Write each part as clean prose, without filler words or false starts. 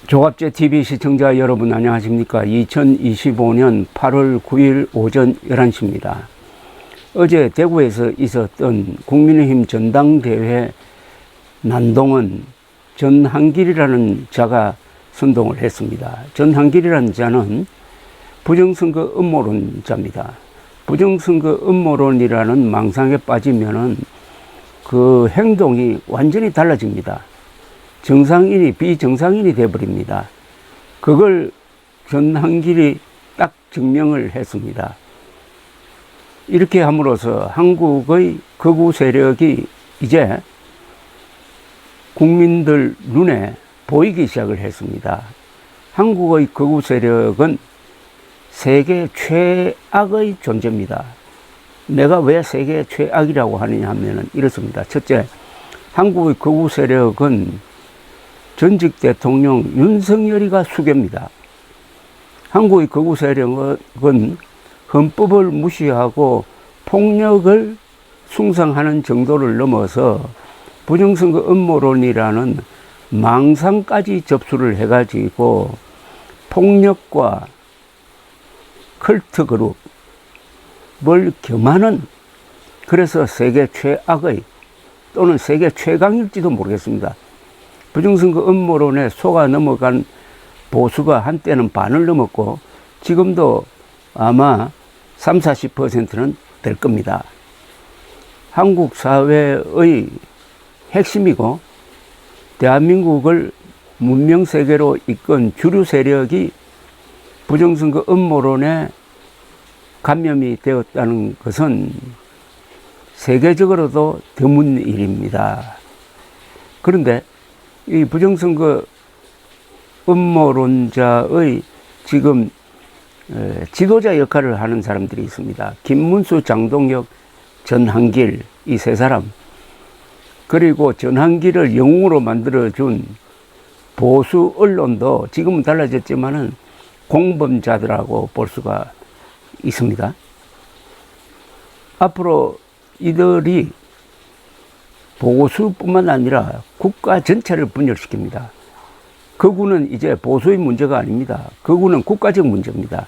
조갑제 TV 시청자 여러분 안녕하십니까. 2025년 8월 9일 오전 11시입니다. 어제 대구에서 있었던 국민의힘 전당대회 난동은 전한길이라는 자가 선동을 했습니다. 전한길이라는 자는 부정선거 음모론자입니다. 부정선거 음모론이라는 망상에 빠지면은 그 행동이 완전히 달라집니다. 정상인이 비정상인이 되어버립니다. 그걸 전한길이 딱 증명을 했습니다. 이렇게 함으로써 한국의 극우 세력이 이제 국민들 눈에 보이기 시작을 했습니다. 한국의 극우 세력은 세계 최악의 존재입니다. 내가 왜 세계 최악이라고 하느냐 하면은 이렇습니다. 첫째, 한국의 극우 세력은 전직 대통령 윤석열이가 수괴입니다. 한국의 극우 세력은 헌법을 무시하고 폭력을 숭상하는 정도를 넘어서 부정선거 음모론이라는 망상까지 접수를 해가지고 폭력과 컬트 그룹을 겸하는, 그래서 세계 최악의 또는 세계 최강일지도 모르겠습니다. 부정선거 음모론에 속아 넘어간 보수가 한때는 반을 넘었고 지금도 아마 30~40%는 될 겁니다. 한국 사회의 핵심이고 대한민국을 문명세계로 이끈 주류 세력이 부정선거 음모론에 감염이 되었다는 것은 세계적으로도 드문 일입니다. 그런데 이 부정선거 음모론자의 지금 지도자 역할을 하는 사람들이 있습니다. 김문수, 장동혁, 전한길, 이 세 사람, 그리고 전한길을 영웅으로 만들어준 보수 언론도 지금은 달라졌지만은 공범자들하고 볼 수가 있습니다. 앞으로 이들이 보수뿐만 아니라 국가 전체를 분열시킵니다. 극우는 이제 보수의 문제가 아닙니다. 극우는 국가적 문제입니다.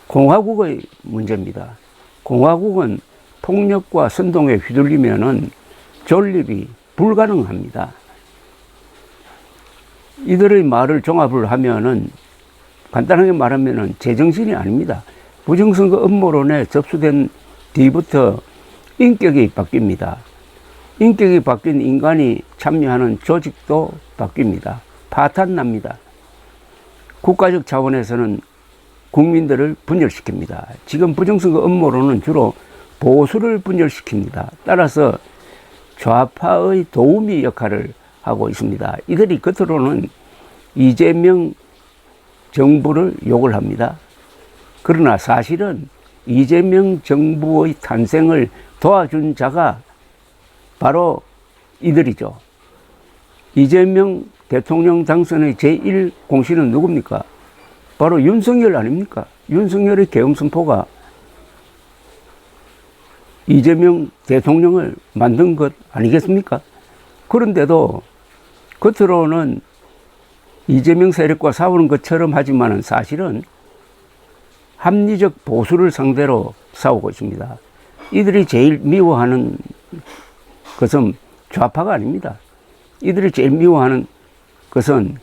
공화국의 문제입니다. 공화국은 폭력과 선동에 휘둘리면은 존립이 불가능합니다. 이들의 말을 종합을 하면은 간단하게 말하면은 제정신이 아닙니다. 부정선거 음모론에 접수된 뒤부터 인격이 바뀝니다. 인격이 바뀐 인간이 참여하는 조직도 바뀝니다. 파탄납니다. 국가적 차원에서는 국민들을 분열시킵니다. 지금 부정선거 음모론은 주로 보수를 분열시킵니다. 따라서 좌파의 도우미 역할을 하고 있습니다. 이들이 겉으로는 이재명 정부를 욕을 합니다. 그러나 사실은 이재명 정부의 탄생을 도와준 자가 바로 이들이죠. 이재명 대통령 당선의 제1공신은 누굽니까? 바로 윤석열 아닙니까? 윤석열의 계엄 선포가 이재명 대통령을 만든 것 아니겠습니까? 그런데도 겉으로는 이재명 세력과 싸우는 것처럼 하지만 사실은 합리적 보수를 상대로 싸우고 있습니다. 이들이 제일 미워하는 것은 좌파가 아닙니다. 이들이 제일 미워하는 것은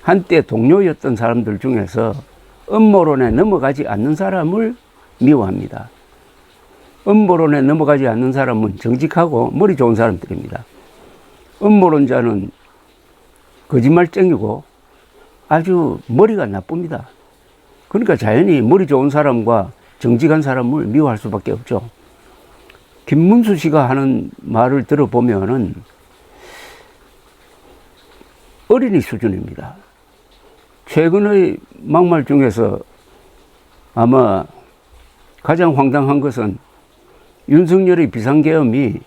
한때 동료였던 사람들 중에서 음모론에 넘어가지 않는 사람을 미워합니다. 음모론에 넘어가지 않는 사람은 정직하고 머리 좋은 사람들입니다. 음모론자는 거짓말쟁이고 아주 머리가 나쁩니다. 그러니까 자연히 머리 좋은 사람과 정직한 사람을 미워할 수밖에 없죠. 김문수 씨가 하는 말을 들어보면은 어린이 수준입니다. 최근의 막말 중에서 아마 가장 황당한 것은 윤석열의 비상계엄이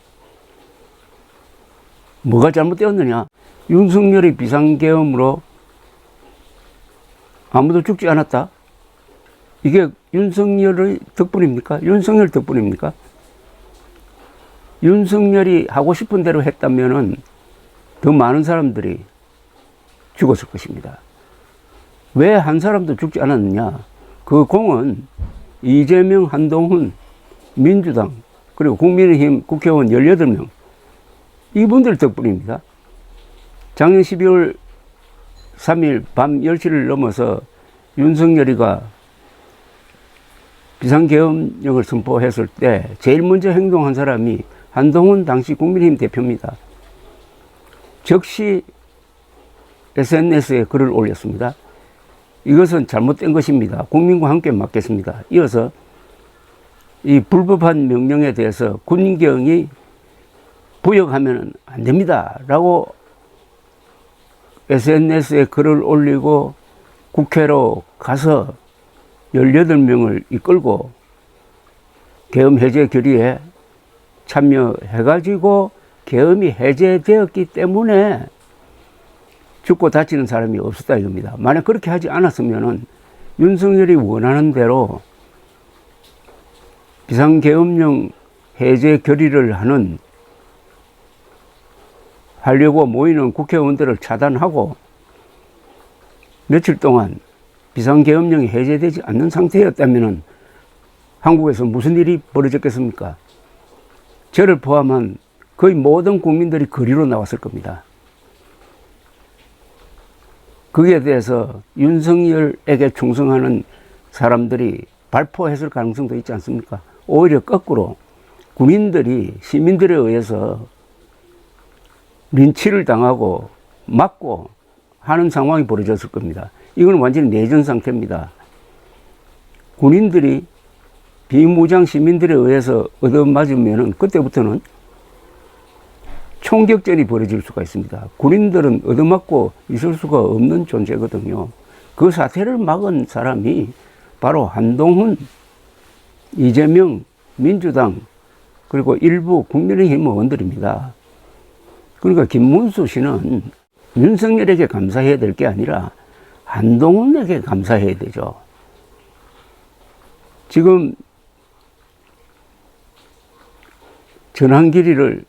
뭐가 잘못되었느냐. 윤석열의 비상계엄으로 아무도 죽지 않았다. 이게 윤석열의 덕분입니까? 윤석열 덕분입니까? 윤석열이 하고 싶은 대로 했다면은 더 많은 사람들이 죽었을 것입니다. 왜 한 사람도 죽지 않았느냐? 그 공은 이재명, 한동훈, 민주당, 그리고 국민의힘 국회의원 18명, 이분들 덕분입니다. 작년 12월 3일 밤 10시를 넘어서 윤석열이가 비상계엄령을 선포했을 때 제일 먼저 행동한 사람이 한동훈 당시 국민의힘 대표입니다. 즉시 SNS에 글을 올렸습니다. 이것은 잘못된 것입니다. 국민과 함께 막겠습니다. 이어서 이 불법한 명령에 대해서 군경이 부역하면 안 됩니다. 라고 SNS에 글을 올리고 국회로 가서 18명을 이끌고 계엄 해제 결의에 참여해가지고 계엄이 해제되었기 때문에 죽고 다치는 사람이 없었다 이겁니다. 만약 그렇게 하지 않았으면은 윤석열이 원하는 대로 비상계엄령 해제 결의를 하려고 모이는 국회의원들을 차단하고 며칠 동안 비상계엄령이 해제되지 않는 상태였다면 한국에서 무슨 일이 벌어졌겠습니까? 저를 포함한 거의 모든 국민들이 거리로 나왔을 겁니다. 거기에 대해서 윤석열에게 충성하는 사람들이 발포했을 가능성도 있지 않습니까? 오히려 거꾸로 군인들이 시민들에 의해서 린치를 당하고 맞고 하는 상황이 벌어졌을 겁니다. 이건 완전히 내전 상태입니다. 군인들이 비무장 시민들에 의해서 얻어맞으면 그때부터는 총격전이 벌어질 수가 있습니다. 군인들은 얻어맞고 있을 수가 없는 존재거든요. 그 사태를 막은 사람이 바로 한동훈, 이재명, 민주당, 그리고 일부 국민의힘 의원들입니다. 그러니까 김문수 씨는 윤석열에게 감사해야 될 게 아니라 한동훈에게 감사해야 되죠. 지금 전환길이를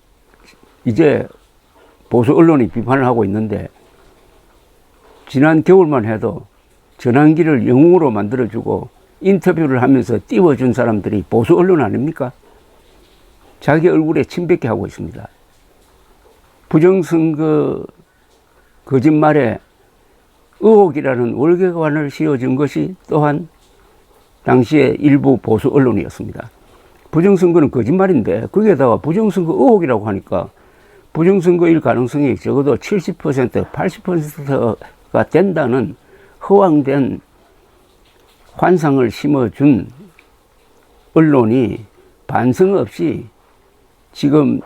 이제 보수 언론이 비판을 하고 있는데 지난 겨울만 해도 전환길을 영웅으로 만들어주고 인터뷰를 하면서 띄워준 사람들이 보수 언론 아닙니까? 자기 얼굴에 침뱉게 하고 있습니다. 부정선거 거짓말에 의혹이라는 월계관을 씌워준 것이 또한 당시에 일부 보수 언론이었습니다. 부정선거는 거짓말인데 거기에다가 부정선거 의혹이라고 하니까 부정선거일 가능성이 적어도 70%, 80%가 된다는 허황된 환상을 심어준 언론이 반성 없이 지금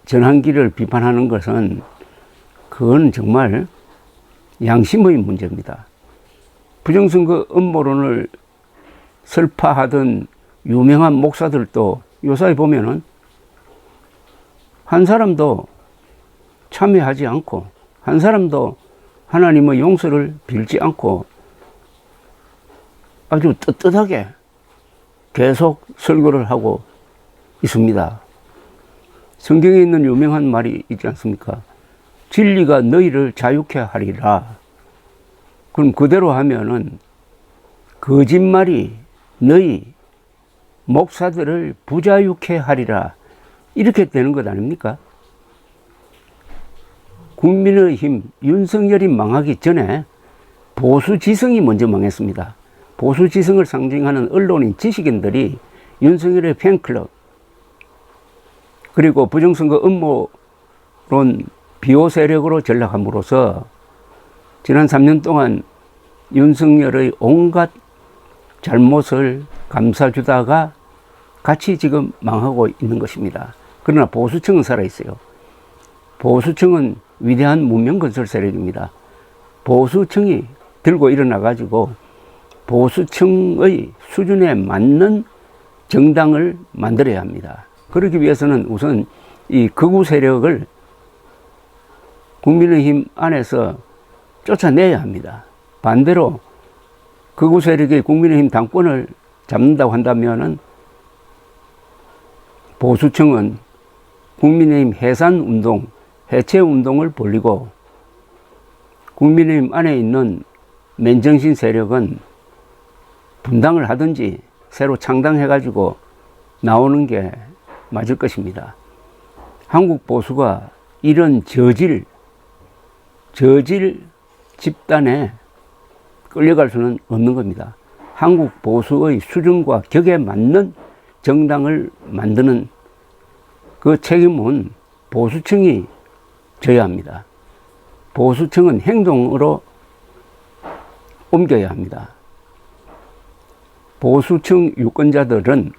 전환기를 비판하는 것은 그건 정말 양심의 문제입니다. 부정선거 음모론을 설파하던 유명한 목사들도 요사이 보면은 한 사람도 참여하지 않고 한 사람도 하나님의 용서를 빌지 않고 아주 떳떳하게 계속 설교를 하고 있습니다. 성경에 있는 유명한 말이 있지 않습니까? 진리가 너희를 자유케 하리라. 그럼 그대로 하면은 거짓말이 너희 목사들을 부자유케 하리라. 이렇게 되는 것 아닙니까? 국민의힘 윤석열이 망하기 전에 보수지성이 먼저 망했습니다. 보수지성을 상징하는 언론인 지식인들이 윤석열의 팬클럽 그리고 부정선거 음모론 비호 세력으로 전락함으로써 지난 3년 동안 윤석열의 온갖 잘못을 감싸주다가 같이 지금 망하고 있는 것입니다. 그러나 보수층은 살아있어요. 보수층은 위대한 문명건설 세력입니다. 보수층이 들고 일어나가지고 보수층의 수준에 맞는 정당을 만들어야 합니다. 그러기 위해서는 우선 이 극우 세력을 국민의힘 안에서 쫓아내야 합니다. 반대로 극우 세력이 국민의힘 당권을 잡는다고 한다면은 보수층은 국민의힘 해산운동, 해체운동을 벌이고 국민의힘 안에 있는 맨정신 세력은 분당을 하든지 새로 창당해가지고 나오는 게 맞을 것입니다. 한국 보수가 이런 저질 집단에 끌려갈 수는 없는 겁니다. 한국 보수의 수준과 격에 맞는 정당을 만드는 그 책임은 보수층이 져야 합니다. 보수층은 행동으로 옮겨야 합니다. 보수층 유권자들은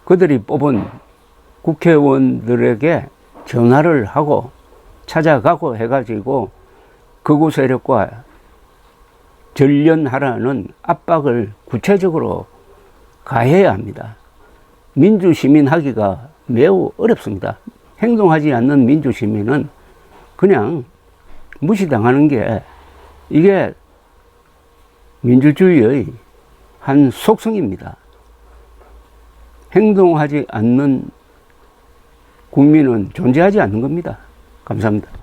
그들이 뽑은 국회의원들에게 전화를 하고 찾아가고 해가지고 극우 세력과 전련하라는 압박을 구체적으로 가해야 합니다. 민주시민 하기가 매우 어렵습니다. 행동하지 않는 민주시민은 그냥 무시당하는 게 이게 민주주의의 한 속성입니다. 행동하지 않는 국민은 존재하지 않는 겁니다. 감사합니다.